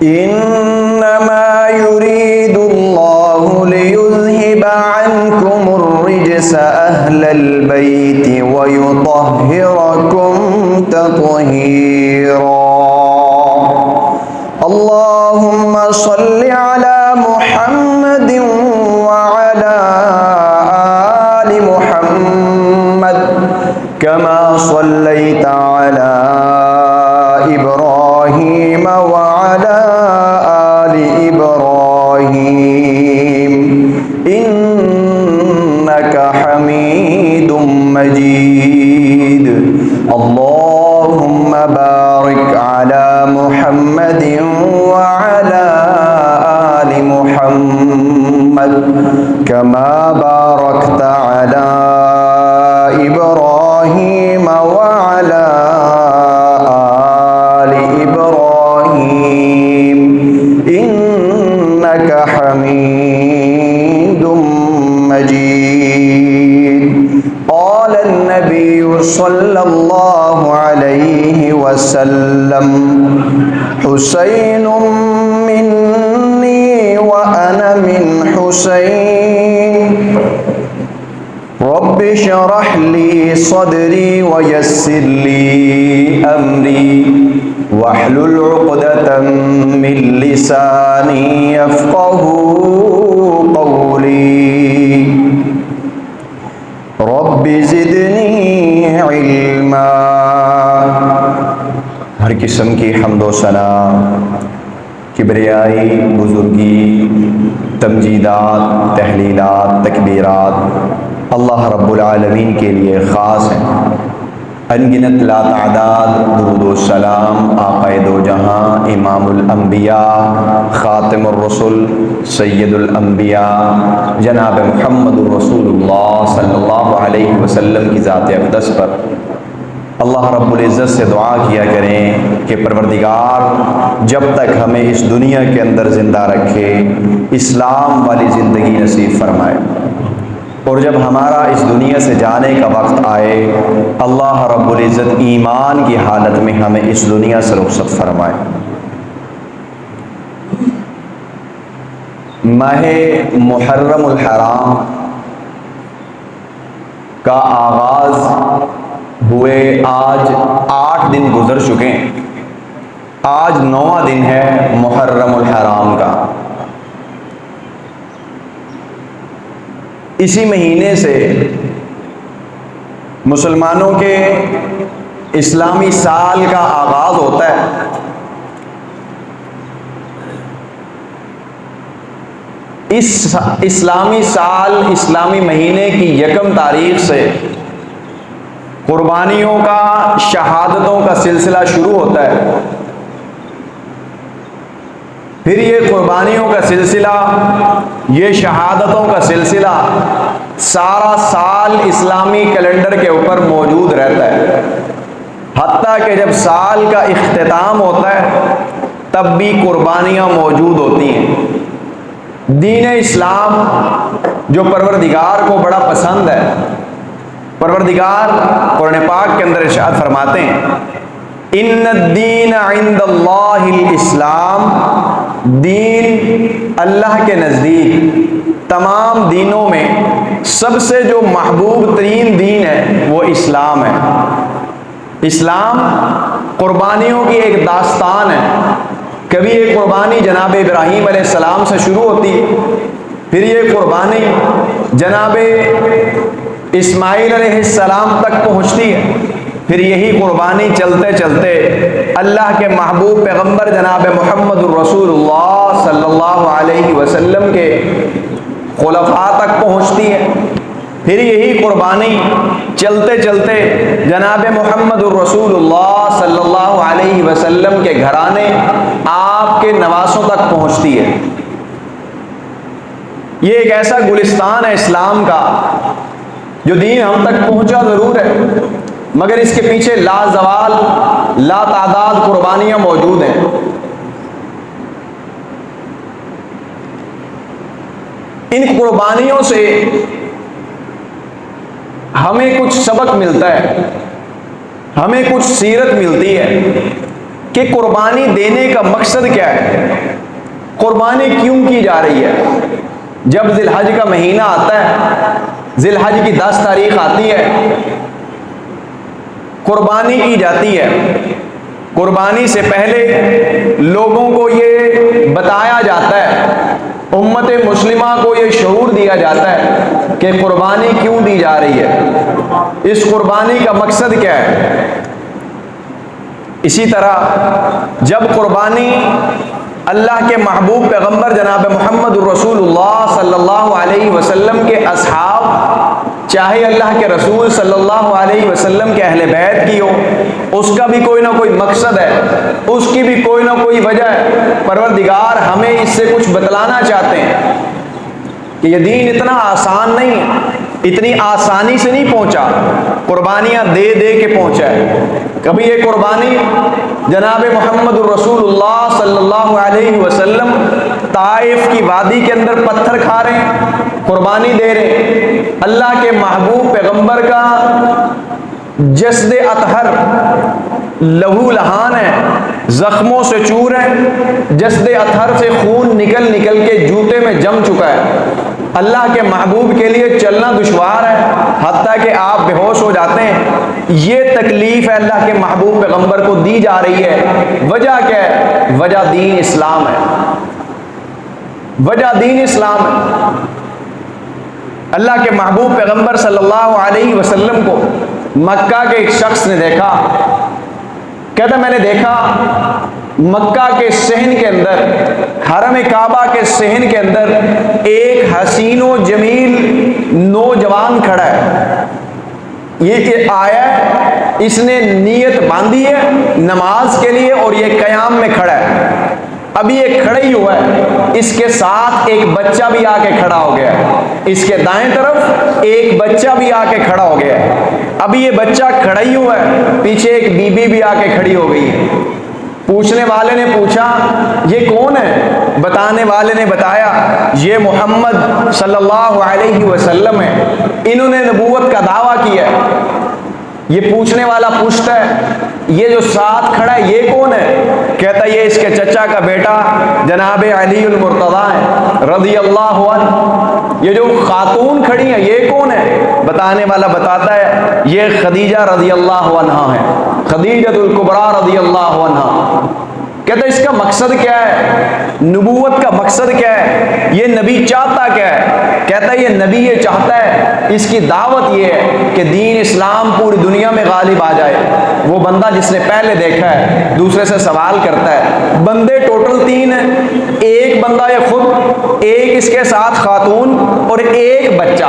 انما يريد الله ليذهب عنكم الرجس اهل البيت ويطهركم تطهيرا اللهم صل على محمد وعلى آل محمد كما صليت على إبراهيم وعلى آل إبراهيم إنك حميد مجيد اللهم بارك على محمد وعلى آل محمد كما باركت على إبراهيم وعلى آل إبراهيم إنك حميد مجيد قال النبي صلى الله عليه وسلم حسين مني وأنا من حسين رب اشرح لي صدري ويسر لي أمري واحلل عقدة من لساني يفقه قولي رب زدنی علما۔ ہر قسم کی حمد و ثنا، کبریائی، بزرگی، تمجیدات، تحلیلات، تکبیرات اللہ رب العالمین کے لیے خاص ہیں۔ انگنت لا تعداد درود و سلام آقا دو جہاں، امام الانبیاء، خاتم الرسل، سید الانبیاء جناب محمد الرسول اللہ صلی اللہ علیہ وسلم کی ذات اقدس پر اللہ رب العزت سے دعا کیا کریں کہ پروردگار جب تک ہمیں اس دنیا کے اندر زندہ رکھے اسلام والی زندگی نصیب فرمائے، اور جب ہمارا اس دنیا سے جانے کا وقت آئے اللہ رب العزت ایمان کی حالت میں ہمیں اس دنیا سے رخصت فرمائے۔ ماہ محرم الحرام کا آغاز ہوئے آج 8 دن گزر چکے ہیں، آج 9واں دن ہے محرم الحرام کا۔ اسی مہینے سے مسلمانوں کے اسلامی سال کا آغاز ہوتا ہے۔ اس اسلامی سال، اسلامی مہینے کی 1 تاریخ سے قربانیوں کا، شہادتوں کا سلسلہ شروع ہوتا ہے۔ پھر یہ قربانیوں کا سلسلہ، یہ شہادتوں کا سلسلہ سارا سال اسلامی کیلنڈر کے اوپر موجود رہتا ہے، حتیٰ کہ جب سال کا اختتام ہوتا ہے تب بھی قربانیاں موجود ہوتی ہیں۔ دین اسلام جو پروردگار کو بڑا پسند ہے، پروردگار قرآن پاک کے اندر ارشاد فرماتے ہیں ان الدین عند اللہ الاسلام، دین اللہ کے نزدیک تمام دینوں میں سب سے جو محبوب ترین دین ہے وہ اسلام ہے۔ اسلام قربانیوں کی ایک داستان ہے۔ کبھی یہ قربانی جناب ابراہیم علیہ السلام سے شروع ہوتی ہے، پھر یہ قربانی جناب اسماعیل علیہ السلام تک پہنچتی ہے، پھر یہی قربانی چلتے چلتے اللہ کے محبوب پیغمبر جناب محمد الرسول اللہ صلی اللہ علیہ وسلم کے خلفاء تک پہنچتی ہے، پھر یہی قربانی چلتے چلتے جناب محمد الرسول اللہ صلی اللہ علیہ وسلم کے گھرانے، آپ کے نواسوں تک پہنچتی ہے۔ یہ ایک ایسا گلستان ہے اسلام کا جو دین ہم تک پہنچا ضرور ہے، مگر اس کے پیچھے لا زوال، لا تعداد قربانیاں موجود ہیں۔ ان قربانیوں سے ہمیں کچھ سبق ملتا ہے، ہمیں کچھ سیرت ملتی ہے، کہ قربانی دینے کا مقصد کیا ہے، قربانی کیوں کی جا رہی ہے۔ جب ذی الحج کا مہینہ آتا ہے، ذی الحج کی 10 تاریخ آتی ہے، قربانی کی جاتی ہے۔ قربانی سے پہلے لوگوں کو یہ بتایا جاتا ہے، امت مسلمہ کو یہ شعور دیا جاتا ہے کہ قربانی کیوں دی جا رہی ہے، اس قربانی کا مقصد کیا ہے۔ اسی طرح جب قربانی اللہ کے محبوب پیغمبر جناب محمد الرسول اللہ صلی اللہ علیہ وسلم کے اصحاب، چاہے اللہ کے رسول صلی اللہ علیہ وسلم کے اہل بیت کی ہو، اس کا بھی کوئی نہ کوئی مقصد ہے، اس کی بھی کوئی نہ کوئی وجہ ہے۔ پروردگار ہمیں اس سے کچھ بتلانا چاہتے ہیں کہ یہ دین اتنا آسان نہیں ہے، اتنی آسانی سے نہیں پہنچا، قربانیاں دے دے کے پہنچا ہے۔ کبھی یہ قربانی جناب محمد الرسول اللہ صلی اللہ علیہ وسلم طائف کی وادی کے اندر پتھر کھا رہے ہیں، قربانی دے رہے ہیں، اللہ کے محبوب پیغمبر کا جسد اطہر لہو لہان ہے، زخموں سے چور ہے، جسد اطہر سے خون نکل نکل کے جوتے میں جم چکا ہے، اللہ کے محبوب کے لیے چلنا دشوار ہے، حتیٰ کہ آپ بے ہوش ہو جاتے ہیں۔ یہ تکلیف ہے اللہ کے محبوب پیغمبر کو دی جا رہی ہے۔ وجہ کیا ہے؟ وجہ دین اسلام ہے، وجہ دین اسلام ہے۔ اللہ کے محبوب پیغمبر صلی اللہ علیہ وسلم کو مکہ کے ایک شخص نے دیکھا، کہتا میں نے دیکھا مکہ کے صحن کے اندر، حرم کعبہ کے صحن کے اندر ایک حسین و جمیل نوجوان کھڑا ہے، یہ آیا ہے، اس نے نیت باندھی ہے نماز کے لیے اور یہ قیام میں کھڑا ہے، ابھی یہ کھڑا ہی ہوا ہے، اس کے ساتھ ایک بچہ بھی آ کے کھڑا ہو گیا ہے، اس کے دائیں طرف ایک بچہ بھی آ کے کھڑا ہو گیا ہے، ابھی یہ بچہ کھڑا ہی ہوا ہے، پیچھے ایک بی بی بھی آ کے کھڑی ہو گئی ہے۔ پوچھنے والے نے پوچھا یہ کون ہے؟ بتانے والے نے بتایا یہ محمد صلی اللہ علیہ وسلم ہے، انہوں نے نبوت کا دعویٰ کیا ہے۔ یہ پوچھنے والا پوچھتا ہے یہ جو ساتھ کھڑا ہے یہ کون ہے؟ کہتا ہے یہ اس کے چچا کا بیٹا جناب علی المرتضیٰ ہے رضی اللہ عنہ۔ یہ جو خاتون کھڑی ہیں یہ کون ہے؟ بتانے والا بتاتا ہے یہ خدیجہ رضی اللہ عنہا ہے، خدیجہ الکبریٰ رضی اللہ عنہا۔ کہتا ہے اس کا مقصد کیا ہے؟ نبوت کا مقصد کیا ہے؟ یہ نبی چاہتا کیا ہے؟ کہتا ہے یہ نبی یہ چاہتا ہے، اس کی دعوت یہ ہے کہ دین اسلام پوری دنیا میں غالب آ جائے۔ وہ بندہ جس نے پہلے دیکھا ہے دوسرے سے سوال کرتا ہے، بندے ٹوٹل 3 ہیں، ایک بندہ یہ خود، ایک اس کے ساتھ خاتون اور ایک بچہ،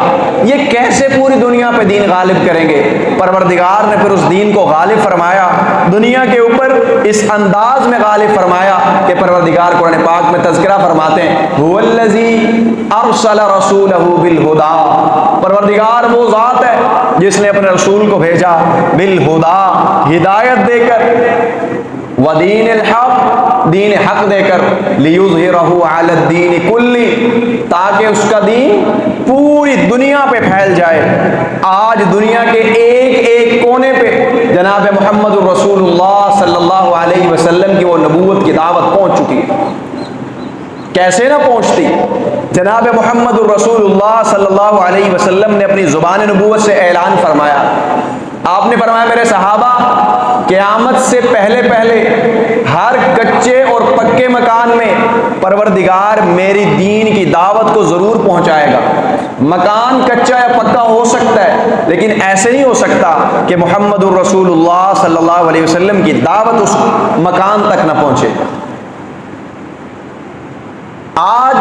یہ کیسے پوری دنیا پہ دین غالب کریں گے؟ پروردگار نے پھر اس دین کو غالب فرمایا دنیا کے اوپر، اس انداز میں غالب فرمایا کہ پروردگار قرآن پاک میں تذکرہ فرماتے ہیں هو الذی ارسل رسولہ بالہدی، پروردگار وہ ذات ہے جس نے اپنے رسول کو بھیجا بالہدی، ہدایت دے کر، ودین الحق، دین حق دے کر، لیظہرہ علی الدین کلی، تاکہ اس کا دین پوری دنیا پہ پھیل جائے۔ آج دنیا کے ایک ایک کونے پہ جناب محمد الرسول اللہ صلی اللہ علیہ وسلم کی وہ نبوت کی دعوت پہنچ چکی ہے۔ کیسے نہ پہنچتی؟ جناب محمد الرسول اللہ صلی اللہ علیہ وسلم نے اپنی زبان نبوت سے اعلان فرمایا، آپ نے فرمایا میرے صحابہ قیامت سے پہلے پہلے ہر کچے اور پکے مکان میں پروردگار میری دین کی دعوت کو ضرور پہنچائے گا۔ مکان کچا یا پکا ہو سکتا ہے لیکن ایسے نہیں ہو سکتا کہ محمد الرسول اللہ صلی اللہ علیہ وسلم کی دعوت اس مکان تک نہ پہنچے۔ آج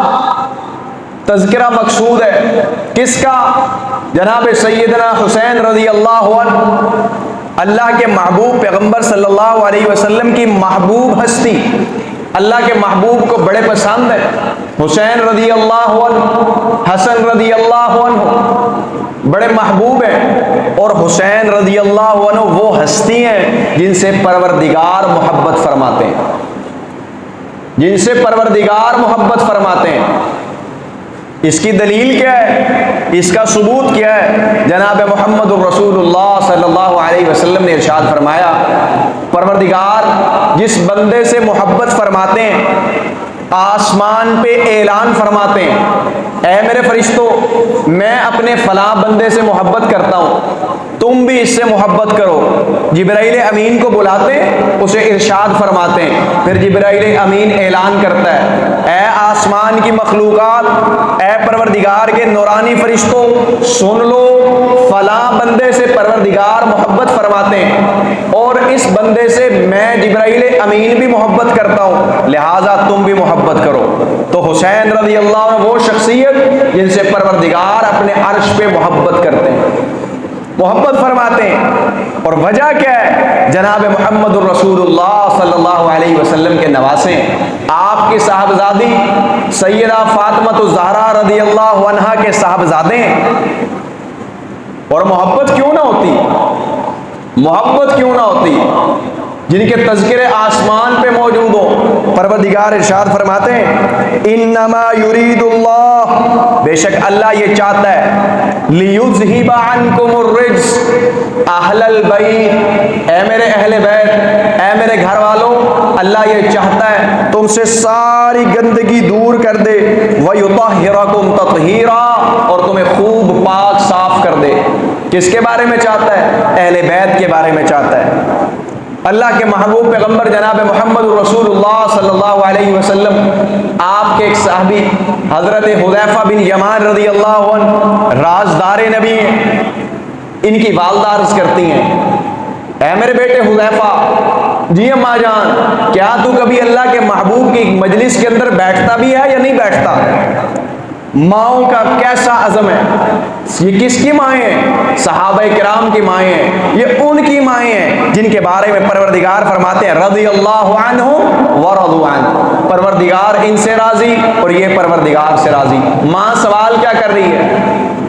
تذکرہ مقصود ہے کس کا؟ جناب سیدنا حسین رضی اللہ عنہ، اللہ کے محبوب پیغمبر صلی اللہ علیہ وسلم کی محبوب ہستی، اللہ کے محبوب کو بڑے پسند ہے، حسین رضی اللہ عنہ، حسن رضی اللہ عنہ بڑے محبوب ہیں، اور حسین رضی اللہ عنہ وہ ہستی ہیں جن سے پروردگار محبت فرماتے ہیں، جن سے پروردگار محبت فرماتے ہیں۔ اس کی دلیل کیا ہے؟ اس کا ثبوت کیا ہے؟ جناب محمد الرسول اللہ صلی اللہ علیہ وسلم نے ارشاد فرمایا، پروردگار جس بندے سے محبت فرماتے ہیں آسمان پہ اعلان فرماتے ہیں، اے میرے فرشتوں میں اپنے فلاں بندے سے محبت کرتا ہوں، تم بھی اس سے محبت کرو۔ جبرائیل امین کو بلاتے ہیں، اسے ارشاد فرماتے ہیں، پھر جبرائیل امین اعلان کرتا ہے، اے آسمان کی مخلوقات، اے پروردگار کے نورانی فرشتوں سن لو، فلاں بندے سے پروردگار محبت فرماتے ہیں اور اس بندے سے میں جبرائیل امین بھی محبت کرتا ہوں، لہٰذا تم بھی محبت کرو۔ تو حسین رضی اللہ عنہ وہ شخصیت جن سے پروردگار اپنے عرش پہ محبت کرتے ہیں، محبت فرماتے ہیں، اور وجہ کیا ہے؟ جناب محمد الرسول اللہ صلی اللہ علیہ وسلم کے نواسے، آپ کی صاحبزادی سیدہ فاطمہ الزہرا رضی اللہ عنہا کے صاحبزادے ہیں، اور محبت کیوں نہ ہوتی؟ محبت کیوں نہ ہوتی؟ جن کے تذکرے آسمان پہ موجود ہوں۔ پروردگار ارشاد فرماتے ہیں، انما یرید اللہ، بے شک اللہ یہ چاہتا ہے، لیذہب عنکم الرجس اہل البیت، اے میرے اہل بیت، اے میرے گھر والوں، اللہ یہ چاہتا ہے تم سے ساری گندگی دور کر دے، ویطہرکم تطہیرا، اور تمہیں خوب پاک صاف کر دے۔ کس کے بارے میں چاہتا ہے؟ اہل بیت کے بارے میں چاہتا ہے۔ اللہ کے محبوب پیغمبر جناب محمد رسول اللہ صلی اللہ علیہ وسلم، آپ کے ایک صحابی حضرت حذیفہ بن یمان رضی اللہ عنہ رازدار نبی ہیں، ان کی والدہ عرض کرتی ہیں، اے میرے بیٹے حذیفہ، جی اماں جان، کیا تو کبھی اللہ کے محبوب کی مجلس کے اندر بیٹھتا بھی ہے یا نہیں بیٹھتا؟ ماؤں کا کیسا عزم ہے، یہ کس کی مائیں ہیں؟ صحابہ کرام کی مائیں ہیں، یہ ان کی مائیں ہیں جن کے بارے میں پروردگار فرماتے ہیں رضی اللہ عنہم ورضوا عنہ، پروردگار ان سے راضی اور یہ پروردگار سے راضی۔ ماں سوال کیا کر رہی ہے؟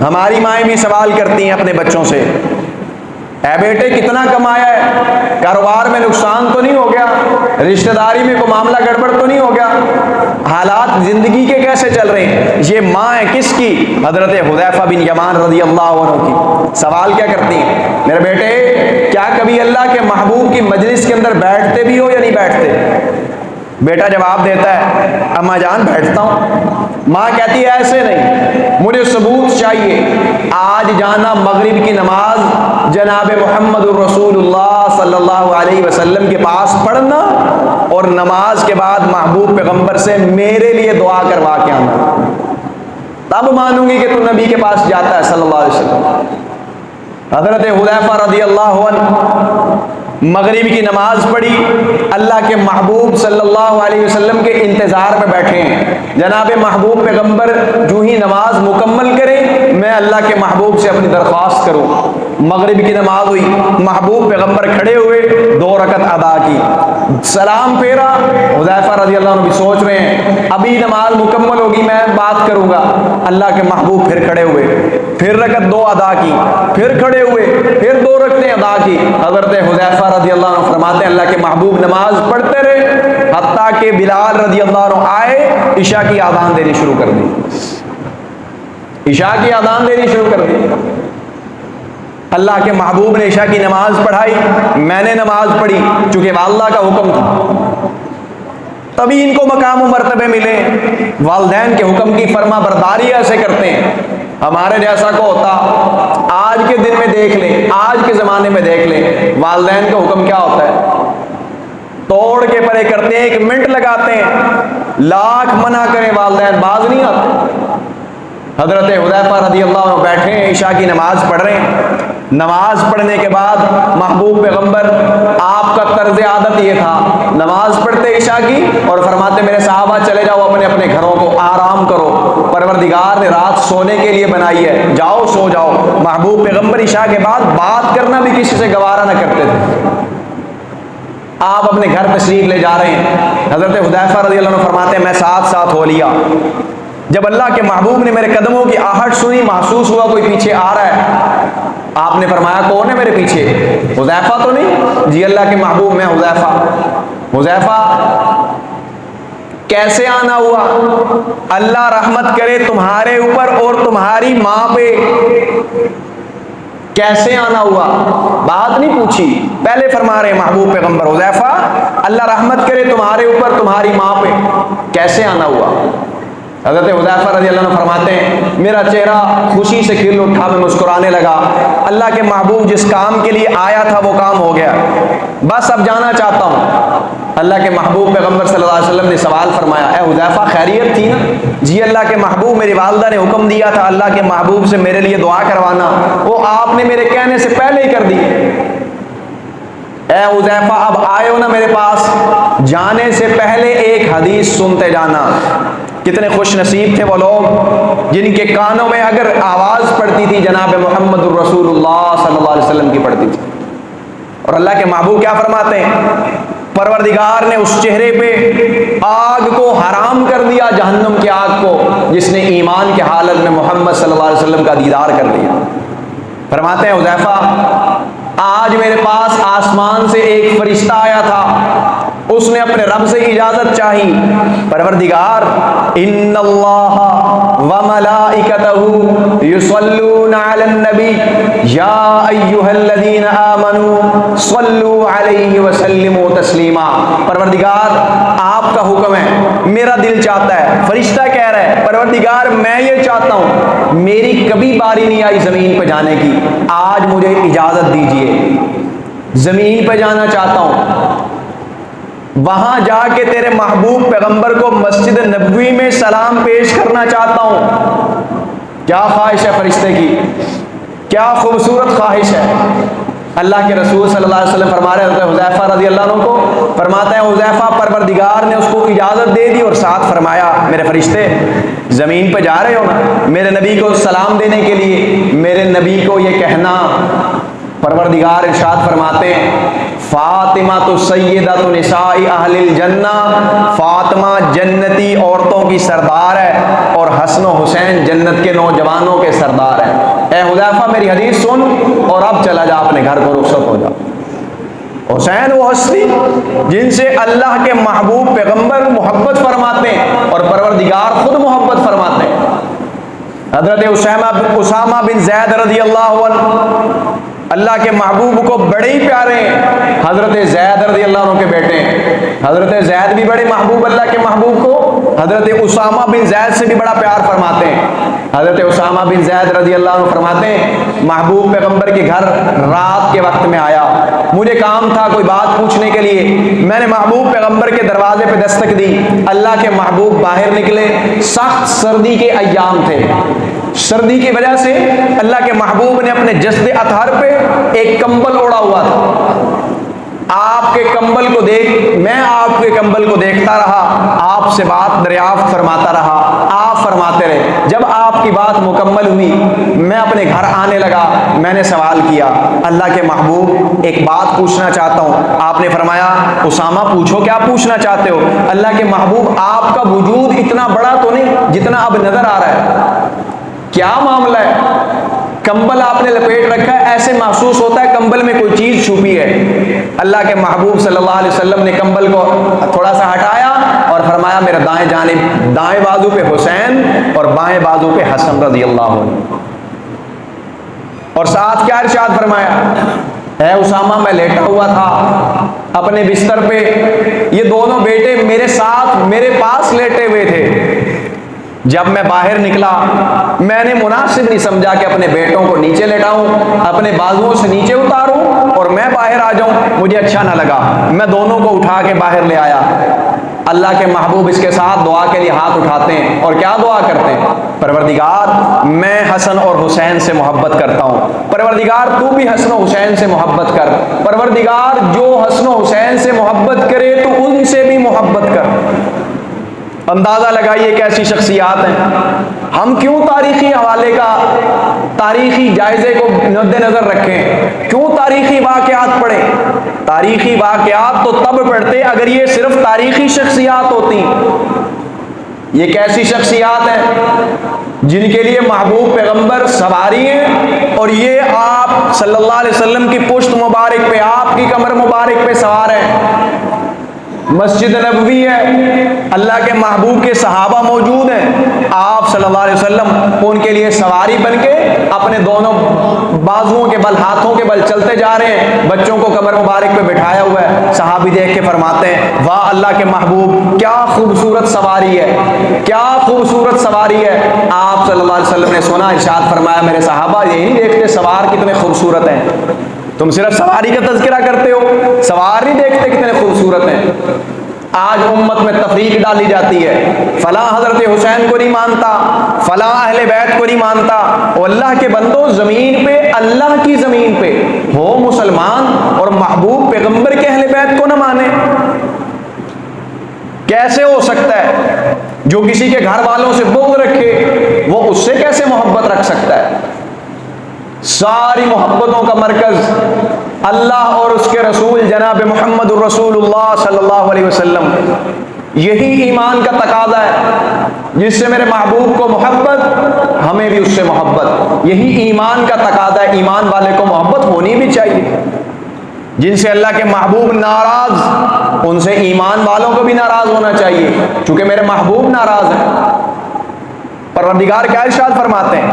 ہماری مائیں بھی سوال کرتی ہیں اپنے بچوں سے، اے بیٹے کتنا کمایا ہے؟ کاروبار میں نقصان تو نہیں ہو گیا؟ رشتہ داری میں کوئی معاملہ گڑبڑ تو نہیں ہو گیا؟ حالات زندگی کے کیسے چل رہے ہیں؟ یہ ماں ہے کس کی؟ حضرت حذیفہ بن یمان رضی اللہ عنہ کی۔ سوال کیا کرتی ہیں؟ میرے بیٹے کیا کبھی اللہ کے محبوب کی مجلس کے اندر بیٹھتے بھی ہو یا نہیں بیٹھتے؟ بیٹا جواب دیتا ہے، اماں جان بیٹھتا ہوں۔ ماں کہتی ہے ایسے نہیں، مجھے ثبوت چاہیے۔ آج جانا مغرب کی نماز جناب محمد الرسول اللہ صلی اللہ علیہ وسلم کے پاس پڑھنا اور نماز کے بعد محبوب پیغمبر سے میرے لیے دعا کروا کے آنا، تب مانوں گی کہ تو نبی کے پاس جاتا ہے صلی اللہ علیہ وسلم۔ حضرت حذیفہ رضی اللہ عنہ مغرب کی نماز پڑھی، اللہ کے محبوب صلی اللہ علیہ وسلم کے انتظار میں بیٹھے ہیں، جناب محبوب پیغمبر جو ہی نماز مکمل کریں میں اللہ کے محبوب سے اپنی درخواست کروں۔ مغرب کی نماز ہوئی، محبوب پیغمبر کھڑے ہوئے، 2 رکعت ادا کی، سلام پھیرا، حذیفہ رضی اللہ عنہ بھی سوچ رہے ہیں ابھی نماز مکمل ہوگی میں بات کروں گا۔ اللہ کے محبوب پھر کھڑے ہوئے، پھر رکعت 2 ادا کی، پھر کھڑے ہوئے، پھر 2 رکعتیں ادا کی۔ حضرت حذیفہ رضی اللہ عنہ فرماتے ہیں اللہ کے محبوب نماز پڑھتے رہے حتیٰ کہ بلال رضی اللہ عنہ آئے، عشاء کی اذان دینی شروع کر دی، عشاء کی اذان دینی شروع کر دی۔ اللہ کے محبوب نے عشاء کی نماز پڑھائی، میں نے نماز پڑھی، چونکہ والدہ کا حکم تھا، تبھی ان کو مقام و مرتبے ملے۔ والدین کے حکم کی فرما برداری ایسے کرتے ہیں، ہمارے جیسا کو ہوتا آج کے دن میں دیکھ لیں، آج کے زمانے میں دیکھ لیں والدین کا حکم کیا ہوتا ہے، توڑ کے پرے کرتے ہیں، 1 منٹ لگاتے ہیں، لاکھ منع کریں والدین باز نہیں آتے۔ حضرت حذیفہ رضی اللہ عنہ بیٹھے ہیں، عشاء کی نماز پڑھ رہے ہیں، نماز پڑھنے کے بعد محبوب پیغمبر آپ کا طرز عادت یہ تھا، نماز پڑھتے عشاء کی اور فرماتے میرے صحابہ چلے جاؤ اپنے اپنے گھروں کو، آرام کرو، پروردگار نے رات سونے کے لیے بنائی ہے، جاؤ سو جاؤ۔ محبوب پیغمبر عشاء کے بعد بات کرنا بھی کسی سے گوارا نہ کرتے تھے، آپ اپنے گھر تشریف لے جا رہے ہیں۔ حضرت حذیفہ رضی اللہ عنہ فرماتے ہیں میں ساتھ ساتھ ہو لیا، جب اللہ کے محبوب نے میرے قدموں کی آہٹ سنی، محسوس ہوا کوئی پیچھے آ رہا ہے، آپ نے فرمایا کون ہے میرے پیچھے؟ حذیفہ تو نہیں؟ جی اللہ کے محبوب میں حذیفہ۔ حذیفہ کیسے آنا ہوا؟ اللہ رحمت کرے تمہارے اوپر اور تمہاری ماں پہ، کیسے آنا ہوا؟ بات نہیں پوچھی، پہلے فرما رہے محبوب پیغمبر حذیفہ اللہ رحمت کرے تمہارے اوپر تمہاری ماں پہ، کیسے آنا ہوا؟ حضرت حذیفہ رضی اللہ عنہ فرماتے ہیں میرا چہرہ خوشی سے کھل اٹھا، میں مسکرانے لگا، اللہ کے محبوب جس کام کے لیے آیا تھا وہ کام ہو گیا، بس اب جانا چاہتا ہوں۔ اللہ کے محبوب پیغمبر صلی اللہ علیہ وسلم نے سوال فرمایا، اے حذیفہ خیریت تھی نا؟ جی اللہ کے محبوب میری والدہ نے حکم دیا تھا اللہ کے محبوب سے میرے لیے دعا کروانا، وہ آپ نے میرے کہنے سے پہلے ہی کر دی۔ اے حذیفہ اب آئے ہو نا میرے پاس، جانے سے پہلے ایک حدیث سنتے جانا۔ کتنے خوش نصیب تھے وہ لوگ جن کے کانوں میں اگر آواز پڑتی تھی جناب محمد الرسول اللہ صلی اللہ علیہ وسلم کی پڑتی تھی۔ اور اللہ کے محبوب کیا فرماتے ہیں؟ پروردگار نے اس چہرے پہ آگ کو حرام کر دیا، جہنم کی آگ کو، جس نے ایمان کے حالت میں محمد صلی اللہ علیہ وسلم کا دیدار کر دیا۔ فرماتے ہیں حذیفہ آج میرے پاس آسمان سے ایک فرشتہ آیا تھا، اس نے اپنے رب سے اجازت چاہی، پروردگار ان اللہ وملائکتہ یصلون علی النبی یا ایھا الذین آمنوا صلوا علیہ وسلموا تسلیما۔ پروردگار آپ کا حکم ہے، میرا دل چاہتا ہے، فرشتہ کہہ رہا ہے پروردگار میں یہ چاہتا ہوں، میری کبھی باری نہیں آئی زمین پہ جانے کی، آج مجھے اجازت دیجیے، زمین پہ جانا چاہتا ہوں، وہاں جا کے تیرے محبوب پیغمبر کو مسجد نبوی میں سلام پیش کرنا چاہتا ہوں۔ کیا خواہش ہے فرشتے کی، کیا خوبصورت خواہش ہے۔ اللہ کے رسول صلی اللہ علیہ وسلم فرما رہے ہیں حذیفہ رضی اللہ عنہ کو، فرماتے ہیں حذیفہ پروردگار نے اس کو اجازت دے دی اور ساتھ فرمایا میرے فرشتے زمین پہ جا رہے ہو نا میرے نبی کو سلام دینے کے لیے، میرے نبی کو یہ کہنا، پروردگار ارشاد فرماتے ہیں فاطمہ تو سیدۃ نساء اہل الجنہ، فاطمہ جنتی عورتوں کی سردار ہے اور حسن و حسین جنت کے نوجوانوں کے سردار ہیں۔ اے حذیفہ میری حدیث سن اور اب چلا جا اپنے گھر کو، رخصت ہو جا۔ حسین وہ ہستی جن سے اللہ کے محبوب پیغمبر محبت فرماتے ہیں اور پروردگار خود محبت فرماتے ہیں۔ حضرت اسامہ بن زید رضی اللہ عنہ اللہ کے محبوب کو بڑے ہی پیارے ہیں، حضرت زید رضی اللہ عنہ کے بیٹے ہیں، حضرت زید بھی بڑے محبوب اللہ کے محبوب کو، حضرت اسامہ بن زید سے بھی بڑا پیار فرماتے ہیں۔ حضرت اسامہ بن زید رضی اللہ عنہ فرماتے ہیں محبوب پیغمبر کے گھر رات کے وقت میں آیا، مجھے کام تھا کوئی بات پوچھنے کے لیے، میں نے محبوب پیغمبر کے دروازے پہ دستک دی، اللہ کے محبوب باہر نکلے، سخت سردی کے ایام تھے، سردی کی وجہ سے اللہ کے محبوب نے اپنے جسد اطہر پہ ایک کمبل اوڑا ہوا تھا، آپ کے کمبل کو میں آپ کے کمبل کو دیکھتا رہا، آپ سے بات دریافت فرماتا رہا، آپ فرماتے رہے، جب آپ کی بات مکمل ہوئی میں اپنے گھر آنے لگا، میں نے سوال کیا اللہ کے محبوب ایک بات پوچھنا چاہتا ہوں، آپ نے فرمایا اسامہ پوچھو کیا پوچھنا چاہتے ہو۔ اللہ کے محبوب آپ کا وجود اتنا بڑا تو نہیں جتنا اب نظر آ رہا ہے، کیا معاملہ ہے؟ کمبل آپ نے لپیٹ رکھا ہے، ایسے محسوس ہوتا ہے کمبل میں کوئی چیز چھپی ہے۔ اللہ کے محبوب صلی اللہ علیہ وسلم نے کمبل کو تھوڑا سا ہٹایا اور فرمایا میرا دائیں بازو پہ حسین اور بائیں بازو پہ حسن رضی اللہ عنہ، اور ساتھ کیا ارشاد فرمایا اے اسامہ میں لیٹا ہوا تھا اپنے بستر پہ، یہ دونوں بیٹے میرے ساتھ میرے پاس لیٹے ہوئے تھے، جب میں باہر نکلا میں نے مناسب نہیں سمجھا کہ اپنے بیٹوں کو نیچے لٹاؤں، اپنے بازوؤں سے نیچے اتاروں اور میں باہر آ جاؤں، مجھے اچھا نہ لگا، میں دونوں کو اٹھا کے باہر لے آیا۔ اللہ کے محبوب اس کے ساتھ دعا کے لیے ہاتھ اٹھاتے ہیں اور کیا دعا کرتے ہیں؟ پروردگار میں حسن اور حسین سے محبت کرتا ہوں، پروردگار تو بھی حسن و حسین سے محبت کر، پروردگار جو حسن و حسین سے محبت کرے تو ان سے بھی محبت کر۔ اندازہ لگائیے کیسی شخصیات ہیں۔ ہم کیوں تاریخی حوالے کا تاریخی جائزے کو مد نظر رکھیں؟ کیوں تاریخی واقعات پڑھیں؟ تاریخی واقعات تو تب پڑھتے اگر یہ صرف تاریخی شخصیات ہوتی۔ یہ کیسی شخصیات ہیں جن کے لیے محبوب پیغمبر سواری ہیں اور یہ آپ صلی اللہ علیہ وسلم کی پشت مبارک پہ، آپ کی کمر مبارک پہ سوار ہیں۔ مسجد نبوی ہے، اللہ کے محبوب کے صحابہ موجود ہیں، آپ صلی اللہ علیہ وسلم ان کے لیے سواری بن کے اپنے دونوں بازوؤں کے بل، ہاتھوں کے بل چلتے جا رہے ہیں، بچوں کو کمر مبارک پہ بٹھایا ہوا ہے۔ صحابی دیکھ کے فرماتے ہیں واہ اللہ کے محبوب کیا خوبصورت سواری ہے، کیا خوبصورت سواری ہے۔ آپ صلی اللہ علیہ وسلم نے سنا، ارشاد فرمایا میرے صحابہ یہ نہیں دیکھتے سوار کتنے خوبصورت ہیں، تم صرف سواری کا تذکرہ کرتے ہو، سوار نہیں دیکھتے کتنے خوبصورت ہیں۔ آج امت میں تفریق ڈالی جاتی ہے، فلاں حضرت حسین کو نہیں مانتا، فلاں اہل بیت کو نہیں مانتا۔ اور اللہ کے بندو، زمین پہ، اللہ کی زمین پہ ہو مسلمان اور محبوب پیغمبر کے اہل بیت کو نہ مانے؟ کیسے ہو سکتا ہے؟ جو کسی کے گھر والوں سے بغض رکھے وہ اس سے کیسے محبت رکھ سکتا ہے؟ ساری محبتوں کا مرکز اللہ اور اس کے رسول جناب محمد الرسول اللہ صلی اللہ علیہ وسلم۔ یہی ایمان کا تقاضا ہے، جس سے میرے محبوب کو محبت، ہمیں بھی اس سے محبت، یہی ایمان کا تقاضا ہے۔ ایمان والے کو محبت ہونی بھی چاہیے۔ جن سے اللہ کے محبوب ناراض، ان سے ایمان والوں کو بھی ناراض ہونا چاہیے، چونکہ میرے محبوب ناراض ہیں۔ پروردگار کیا ارشاد فرماتے ہیں؟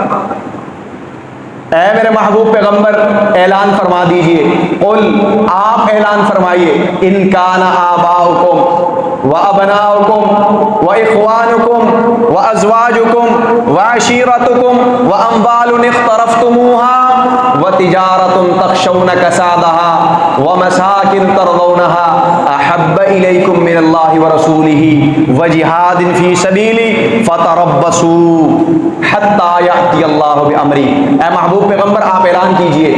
اے میرے محبوب پیغمبر اعلان فرما دیجئے، قل آپ اعلان فرمائیے، ان کان آباؤکم وابناؤکم واخوانکم وازواجکم وعشیرتکم واموال اقترفتموها وتجارۃ تخشون کسادها ومساکن ترضونها احب الیکم من اللہ ورسولہ وجہاد فی سبیلہ فتربصوا حتی یأتی اللہ بامرہ۔ اے محبوب پیغمبر آپ اعلان کیجئے،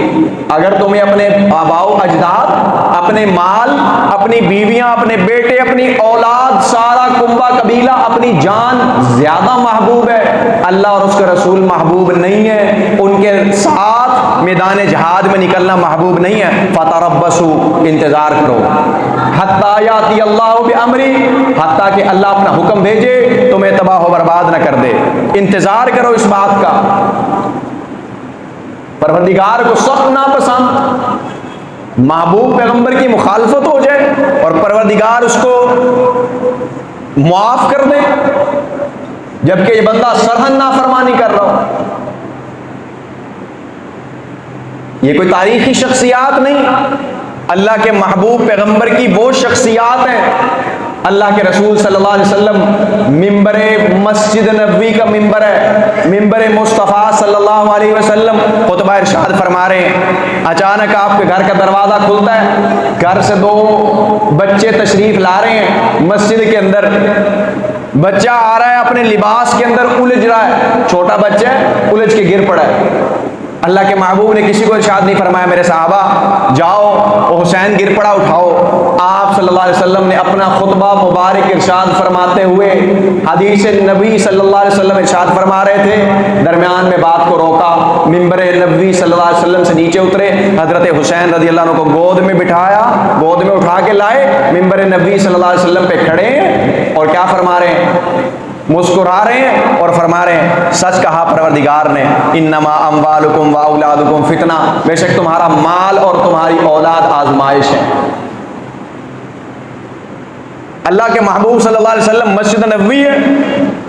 اگر تمہیں اپنے آباء و اجداد، اپنے مال، اپنی بیویاں، اپنے بیٹے، اپنی اولاد، سارا کنبہ قبیلہ، اپنی جان زیادہ محبوب ہے، اللہ اور اس کے رسول محبوب نہیں ہے، ان کے ساتھ میدان جہاد میں نکلنا محبوب نہیں ہے، فتربصوا انتظار کرو، حتی یاتی اللہ بامرہ، حتیٰ کہ اللہ اپنا حکم بھیجے تمہیں تباہ و برباد نہ کر دے، انتظار کرو اس بات کا۔ پروردگار کو سخت ناپسند محبوب پیغمبر کی مخالفت ہو جائے اور پروردگار اس کو معاف کر دے، جبکہ یہ بندہ سرحد نافرمانی کر رہا ہو۔ یہ کوئی تاریخی شخصیات نہیں، اللہ کے محبوب پیغمبر کی وہ شخصیات ہیں۔ اللہ کے رسول صلی اللہ علیہ وسلم ممبر مسجد نبوی کا ممبر ہے، ممبر مصطفیٰ صلی اللہ علیہ وسلم خطبہ ارشاد فرما رہے ہیں۔ اچانک آپ کے گھر کا دروازہ کھلتا ہے، گھر سے دو بچے تشریف لا رہے ہیں مسجد کے اندر۔ بچہ آ رہا ہے اپنے لباس کے اندر الجھ رہا ہے، چھوٹا بچہ ہے، الجھ کے گر پڑا ہے۔ اللہ کے محبوب نے کسی کو ارشاد نہیں فرمایا میرے صحابہ جاؤ وہ حسین گر پڑا اٹھاؤ۔ آپ صلی اللہ علیہ وسلم نے اپنا خطبہ مبارک ارشاد فرماتے ہوئے حدیث نبی صلی اللہ علیہ وسلم ارشاد فرما رہے تھے، درمیان میں بات کو روکا، ممبر نبوی صلی اللہ علیہ وسلم سے نیچے اترے، حضرت حسین رضی اللہ عنہ کو گود میں بٹھایا، گود میں اٹھا کے لائے، ممبر نبوی صلی اللہ علیہ وسلم پہ کھڑے ہیں اور کیا فرما رہے ہیں؟ مسکرا رہے ہیں اور فرما رہے ہیں سچ کہا پروردگار نے، انما اموالکم واولادکم فتنہ، بے شک تمہارا مال اور تمہاری اولاد آزمائش ہے۔ اللہ کے محبوب صلی اللہ علیہ وسلم مسجد نبوی ہے،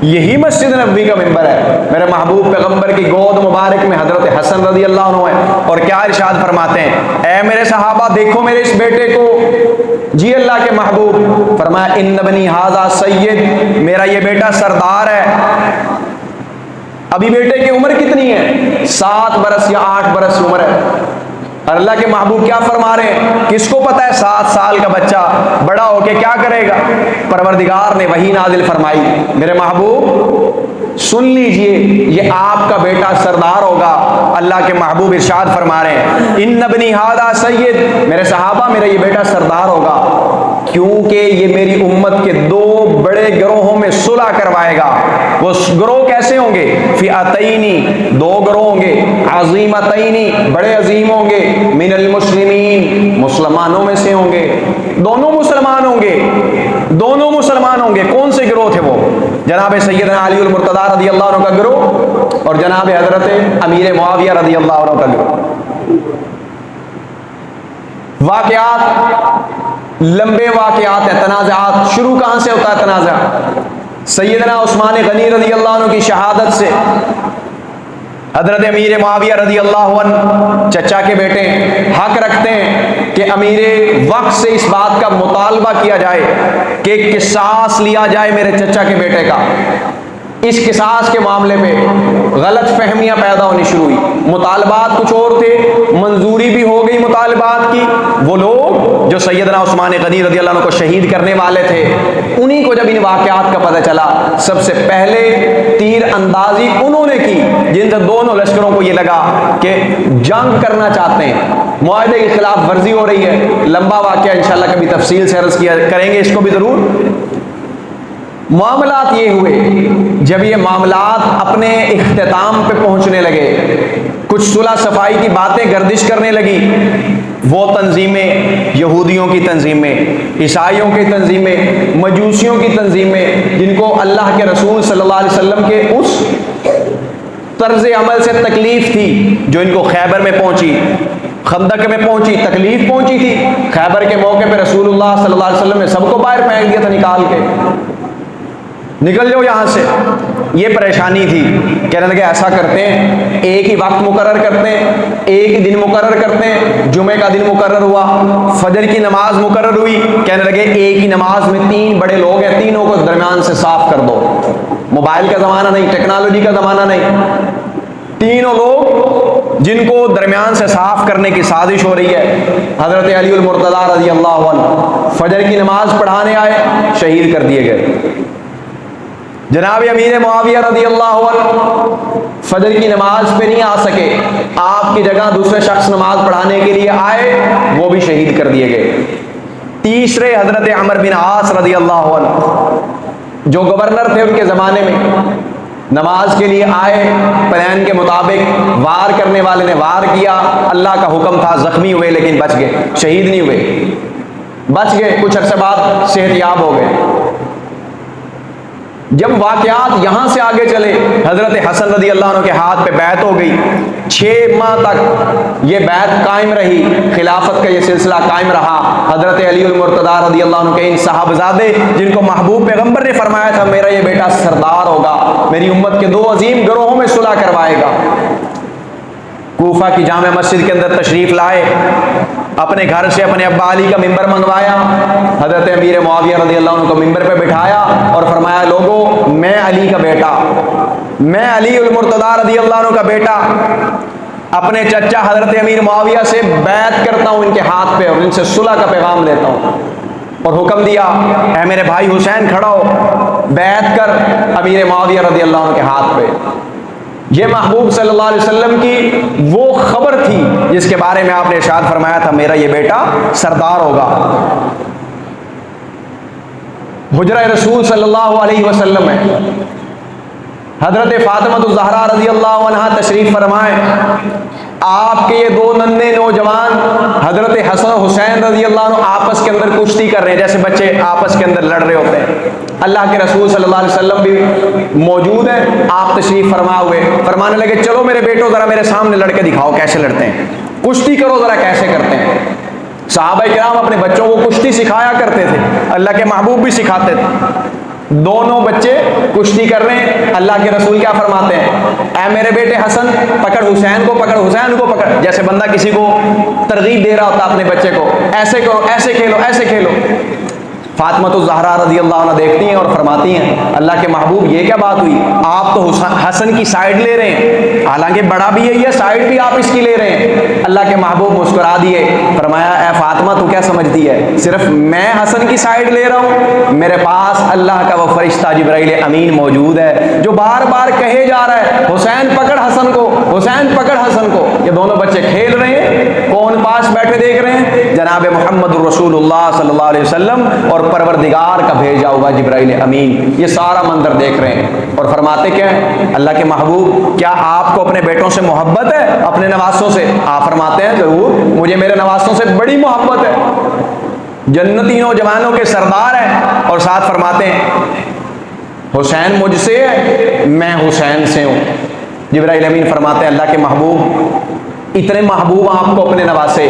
یہی مسجد نبوی کا ممبر ہے، میرے محبوب پیغمبر کی گود مبارک میں حضرت حسن رضی اللہ عنہ ہے، اور کیا ارشاد فرماتے ہیں؟ اے میرے صحابہ دیکھو میرے اس بیٹے کو۔ جی اللہ کے محبوب فرمایا ان بنی ھذا سید، میرا یہ بیٹا سردار ہے۔ ابھی بیٹے کی عمر کتنی ہے؟ 7 برس یا 8 برس عمر ہے، اور اللہ کے محبوب کیا فرما رہے ہیں؟ کس کو پتہ ہے 7 سال کا بچہ بڑا ہو کے کیا کرے گا؟ پروردگار نے وحی نازل فرمائی، میرے محبوب سن لیجئے یہ آپ کا بیٹا سردار ہوگا۔ اللہ کے محبوب ارشاد فرما رہے ہیں ان ابنی ھذا سید، میرے صحابہ میرا یہ بیٹا سردار ہوگا، کیونکہ یہ میری امت کے 2 بڑے گروہوں میں صلح کروائے گا۔ وہ گروہ کیسے ہوں گے؟ فئتینی، 2 گروہ ہوں گے، عظیمتینی، بڑے عظیم ہوں گے، من المسلمین، مسلمانوں میں سے ہوں گے، دونوں مسلمان ہوں گے، دونوں مسلمان ہوں گے۔ کون سے گروہ تھے وہ؟ جناب سیدنا علی المرتضیٰ رضی اللہ عنہ کا گروہ اور جناب حضرت امیر معاویہ رضی اللہ عنہ کا گروہ۔ واقعات لمبے واقعات ہیں، تنازعات. شروع کہاں سے ہوتا ہے تنازع؟ سیدنا عثمان غنی رضی اللہ عنہ کی شہادت سے. حضرت امیر معاویہ رضی اللہ عنہ چچا کے بیٹے حق رکھتے ہیں کہ امیر وقت سے اس بات کا مطالبہ کیا جائے کہ قصاص لیا جائے میرے چچا کے بیٹے کا. اس قصاص کے معاملے میں غلط فہمیاں پیدا ہونی شروع ہوئی. مطالبات کچھ اور تھے، منظوری بھی ہو گئی مطالبات کی. وہ لوگ جو سیدنا عثمان غنی رضی اللہ عنہ کو شہید کرنے والے تھے، انہی کو جب ان واقعات کا پتہ چلا، سب سے پہلے تیر اندازی انہوں نے کی جن سے دونوں لشکروں کو یہ لگا کہ جنگ کرنا چاہتے ہیں، معاہدے کی خلاف ورزی ہو رہی ہے. لمبا واقعہ انشاءاللہ کبھی تفصیل سے عرض کیا کریں گے اس کو بھی ضرور. معاملات یہ ہوئے، جب یہ معاملات اپنے اختتام پہ پہنچنے لگے، کچھ صلح صفائی کی باتیں گردش کرنے لگی، وہ تنظیمیں، یہودیوں کی تنظیمیں، عیسائیوں کی تنظیمیں، مجوسیوں کی تنظیمیں، جن کو اللہ کے رسول صلی اللہ علیہ وسلم کے اس طرز عمل سے تکلیف تھی جو ان کو خیبر میں پہنچی، خندق میں پہنچی، تکلیف پہنچی تھی. خیبر کے موقع پہ رسول اللہ صلی اللہ علیہ وسلم نے سب کو باہر پھینک دیا تھا نکال کے، نکل جاؤ یہاں سے. یہ پریشانی تھی. کہنے لگے ایسا کرتے ہیں، ایک ہی وقت مقرر کرتے ہیں، ایک ہی دن مقرر کرتے ہیں. جمعے کا دن مقرر ہوا، فجر کی نماز مقرر ہوئی. کہنے لگے ایک ہی نماز میں 3 بڑے لوگ ہیں، تینوں کو درمیان سے صاف کر دو. موبائل کا زمانہ نہیں، ٹیکنالوجی کا زمانہ نہیں. تینوں لوگ جن کو درمیان سے صاف کرنے کی سازش ہو رہی ہے. حضرت علی المرتضیٰ رضی اللہ عنہ فجر کی نماز پڑھانے آئے، شہید کر دیے گئے. جناب امیر معاویہ رضی اللہ عنہ فجر کی نماز پہ نہیں آ سکے، آپ کی جگہ دوسرے شخص نماز پڑھانے کے لیے آئے، وہ بھی شہید کر دیے گئے. تیسرے حضرت عمر بن عاص رضی اللہ عنہ جو گورنر تھے ان کے زمانے میں، نماز کے لیے آئے، پلان کے مطابق وار کرنے والے نے وار کیا، اللہ کا حکم تھا، زخمی ہوئے لیکن بچ گئے، شہید نہیں ہوئے، بچ گئے. کچھ عرصے بعد صحت یاب ہو گئے. جب واقعات یہاں سے آگے چلے، حضرت حسن رضی اللہ عنہ کے ہاتھ پہ بیعت ہو گئی. 6 ماہ تک یہ بیعت قائم رہی، خلافت کا یہ سلسلہ قائم رہا. حضرت علی المرتضیٰ رضی اللہ عنہ کے ان صاحبزادے جن کو محبوب پیغمبر نے فرمایا تھا میرا یہ بیٹا سردار ہوگا، میری امت کے 2 عظیم گروہوں میں صلح کروائے گا، کوفہ کی جامع مسجد کے اندر تشریف لائے. اپنے گھر سے اپنے ابا علی کا ممبر منگوایا، حضرت امیر معاویہ رضی اللہ عنہ کو ممبر پہ بٹھایا اور فرمایا لوگوں میں علی کا بیٹا، میں علی المرتضیٰ رضی اللہ عنہ کا بیٹا اپنے چچا حضرت امیر معاویہ سے بیعت کرتا ہوں ان کے ہاتھ پہ اور ان سے صلح کا پیغام لیتا ہوں. اور حکم دیا اے میرے بھائی حسین کھڑا ہو، بیعت کر امیر معاویہ رضی اللہ عنہ کے ہاتھ پہ. یہ محبوب صلی اللہ علیہ وسلم کی وہ خبر تھی جس کے بارے میں آپ نے ارشاد فرمایا تھا میرا یہ بیٹا سردار ہوگا. حجرہ رسول صلی اللہ علیہ وسلم میں حضرت فاطمہ الزہرا رضی اللہ عنہا تشریف فرمائے. آپ کے یہ 2 ننھے نوجوان حضرت حسن حسین رضی اللہ عنہ آپس کے اندر کشتی کر رہے ہیں، جیسے بچے آپس کے اندر لڑ رہے ہوتے ہیں. اللہ کے رسول صلی اللہ علیہ وسلم بھی موجود ہیں، آپ تشریف فرما ہوئے. فرمانے لگے چلو میرے بیٹو ذرا میرے سامنے لڑ کے دکھاؤ کیسے لڑتے ہیں، کشتی کرو ذرا کیسے کرتے ہیں. صحابہ کرام اپنے بچوں کو کشتی سکھایا کرتے تھے، اللہ کے محبوب بھی سکھاتے تھے. دونوں بچے کشتی کر رہے ہیں، اللہ کے رسول کیا فرماتے ہیں اے میرے بیٹے حسن پکڑ حسین کو، پکڑ حسین کو پکڑ. جیسے بندہ کسی کو ترغیب دے رہا ہوتا اپنے بچے کو، ایسے کرو، ایسے کھیلو، ایسے کھیلو. فاطمہ الزہرا رضی اللہ عنہ دیکھتی ہیں اور فرماتی ہیں اللہ کے محبوب یہ کیا بات ہوئی، آپ تو حسن کی سائیڈ لے رہے ہیں، حالانکہ بڑا بھی یہی ہے، سائیڈ بھی آپ اس کی لے رہے ہیں. اللہ کے محبوب مسکرا دیے، فرمایا اے فاطمہ تو کیا سمجھتی ہے، صرف میں حسن کی سائیڈ لے رہا ہوں، میرے پاس اللہ کا وہ فرشتہ جبرائیل امین موجود ہے جو بار بار کہے جا رہا ہے حسین پکڑ حسن کو، حسین پکڑ حسن کو. یہ دونوں بچے کھیل رہے ہیں، کون پاس بیٹھے دیکھ رہے ہیں، جناب محمد الرسول اللہ صلی اللہ علیہ وسلم اور پروردگار کا بھیجا ہوا جبرائیل امین یہ سارا منظر دیکھ رہے ہیں. اور فرماتے کیا ہیں اللہ کے محبوب کیا آپ کو اپنے بیٹوں سے محبت ہے، اپنے نواسوں سے؟ آپ فرماتے ہیں ضرور، مجھے میرے نواسوں سے بڑی محبت ہے، جنتی نوجوانوں کے سردار ہیں. اور ساتھ فرماتے ہیں حسین مجھ سے ہے، میں حسین سے ہوں. جبرائیل امین فرماتے ہیں اللہ کے محبوب اتنے محبوب آپ کو اپنے نواسے،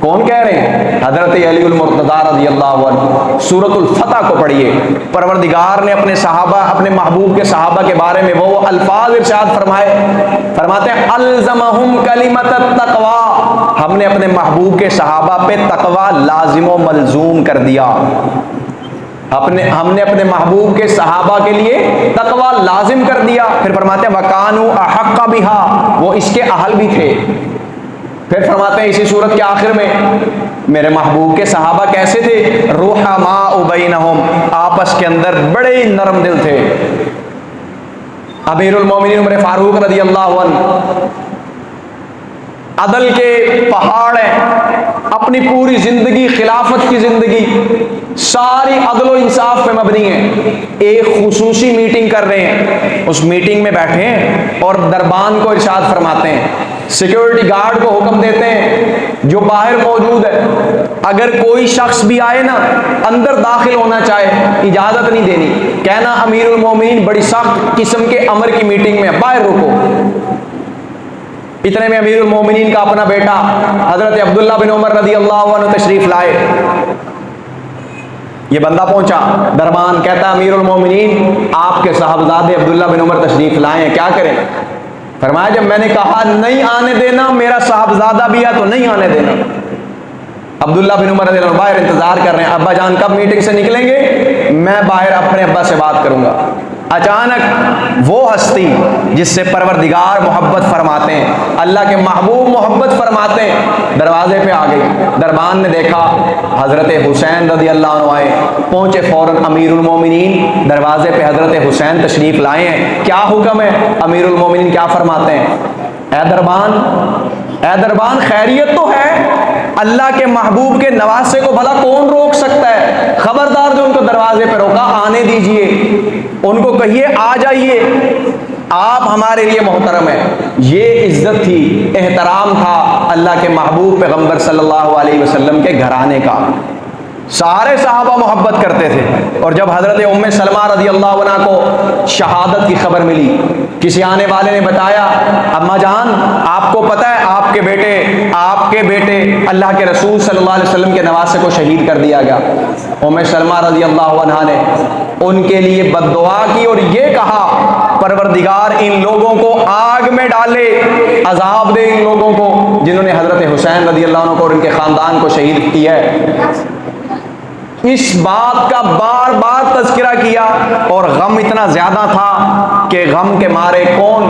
کون کہہ رہے ہیں؟ حضرت علی المرتضیٰ رضی اللہ عنہ۔ سورۃ الفتح کو پڑھیے، پروردگار نے اپنے صحابہ، اپنے محبوب کے صحابہ کے بارے میں وہ الفاظ ارشاد فرماتے ہیں الزمہم کلمۃ التقوی، ہم نے اپنے محبوب کے صحابہ پہ تقوی لازم و ملزوم کر دیا۔ ہم نے اپنے محبوب کے صحابہ کے لیے تقوی لازم کر دیا۔ پھر فرماتے ہیں وَكَانُوا أَحَقَّ بِهَا، وہ اس کے اہل بھی تھے۔ پھر فرماتے ہیں اسی صورت کے آخر میں میرے محبوب کے صحابہ کیسے تھے؟ رُحَمَاءُ بَيْنَهُمْ، آپس کے اندر بڑے نرم دل تھے۔ امیر المومنین عمر فاروق رضی اللہ عنہ عدل کے پہاڑ ہیں، اپنی پوری زندگی، خلافت کی زندگی ساری عدل و انصاف پہ مبنی ہے۔ ایک خصوصی میٹنگ کر رہے ہیں، اس میٹنگ میں بیٹھے ہیں اور دربان کو ارشاد فرماتے ہیں، سیکیورٹی گارڈ کو حکم دیتے ہیں جو باہر موجود ہے اگر کوئی شخص بھی آئے نا اندر داخل ہونا چاہے اجازت نہیں دینی، کہنا امیر المومنین بڑی سخت قسم کے امر کی میٹنگ میں، باہر رکو۔ اتنے میں امیر المومنین کا اپنا بیٹا حضرت عبداللہ بن عمر رضی اللہ عنہ تشریف لائے۔ یہ بندہ پہنچا، دربان کہتا امیر المومنین آپ کے صاحبزادے عبداللہ بن عمر تشریف لائے ہیں، کیا کریں؟ فرمایا جب میں نے کہا نہیں آنے دینا، میرا صاحبزادہ بھی ہے تو نہیں آنے دینا۔ عبداللہ بن عمر رضی اللہ عنہ باہر انتظار کر رہے ہیں، ابا جان کب میٹنگ سے نکلیں گے؟ میں باہر اپنے ابا سے بات کروں گا۔ اچانک وہ ہستی جس سے پروردگار محبت فرماتے ہیں، اللہ کے محبوب محبت فرماتے ہیں، دروازے پہ آ گئی۔ دربان نے دیکھا حضرت حسین رضی اللہ عنہ آئے، پہنچے فوراً امیر المومنین دروازے پہ حضرت حسین تشریف لائے ہیں، کیا حکم ہے؟ امیر المومنین کیا فرماتے ہیں؟ اے دربان خیریت تو ہے، اللہ کے محبوب کے نواسے کو بھلا کون روک سکتا ہے؟ خبردار جو ان کو دروازے پہ روکا آنے دیجئے، ان کو کہیے آ جائیے، آپ ہمارے لیے محترم ہیں۔ یہ عزت تھی، احترام تھا اللہ کے محبوب پیغمبر صلی اللہ علیہ وسلم کے گھرانے کا۔ سارے صحابہ محبت کرتے تھے، اور جب حضرت ام سلمہ رضی اللہ عنہ کو شہادت کی خبر ملی، کسی آنے والے نے بتایا اماں جان آپ کو پتہ ہے آپ کے بیٹے اللہ کے رسول صلی اللہ علیہ وسلم کے نواسے کو شہید کر دیا گیا۔ ام سلمہ رضی اللہ عنہ نے ان کے لیے بد دعا کی اور یہ کہا پروردگار ان لوگوں کو آگ میں ڈالے، عذاب دے ان لوگوں کو جنہوں نے حضرت حسین رضی اللہ عنہ کو اور ان کے خاندان کو شہید کیا ہے۔ اس بات کا بار بار تذکرہ کیا، اور غم اتنا زیادہ تھا کہ غم کے مارے کون؟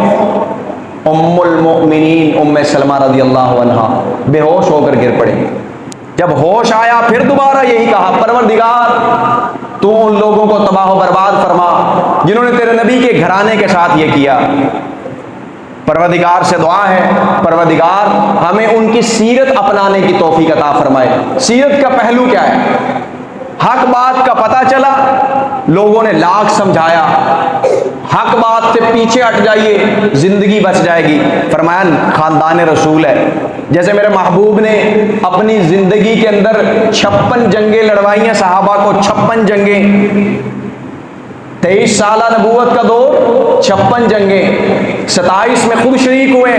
ام المؤمنین ام سلمہ رضی اللہ عنہا بے ہوش ہو کر گر پڑے۔ جب ہوش آیا پھر دوبارہ یہی کہا پروردگار تو ان لوگوں کو تباہ و برباد فرما جنہوں نے تیرے نبی کے گھرانے کے ساتھ یہ کیا۔ پروردگار سے دعا ہے پروردگار ہمیں ان کی سیرت اپنانے کی توفیق عطا فرمائے۔ سیرت کا پہلو کیا ہے؟ حق بات کا پتہ چلا، لوگوں نے لاکھ سمجھایا، حق بات سے پیچھے ہٹ جائیے زندگی بچ جائے گی۔ فرمایا خاندان رسول ہے، جیسے میرے محبوب نے اپنی زندگی کے اندر 56 جنگیں لڑوائی ہیں، صحابہ کو 56 جنگیں، 23 سالہ نبوت کا دور، 56 جنگیں، 27 میں خود شریک ہوئے۔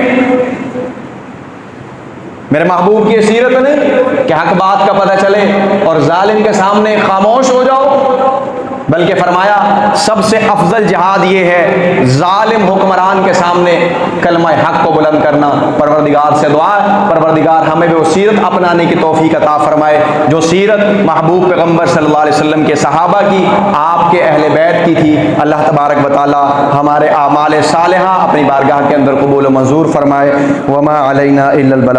میرے محبوب کی سیرت نہیں کہ حق بات کا پتہ چلے اور ظالم کے سامنے خاموش ہو جاؤ، بلکہ فرمایا سب سے افضل جہاد یہ ہے ظالم حکمران کے سامنے کلمہ حق کو بلند کرنا۔ پروردگار سے دعا ہے پروردگار ہمیں بھی وہ سیرت اپنانے کی توفیق عطا فرمائے جو سیرت محبوب پیغمبر صلی اللہ علیہ وسلم کے صحابہ کی، آپ کے اہل بیت کی تھی۔ اللہ تبارک و تعالی ہمارے اعمال صالحہ اپنی بارگاہ کے اندر قبول و منظور فرمائے۔ وما علینا الا البلاغ۔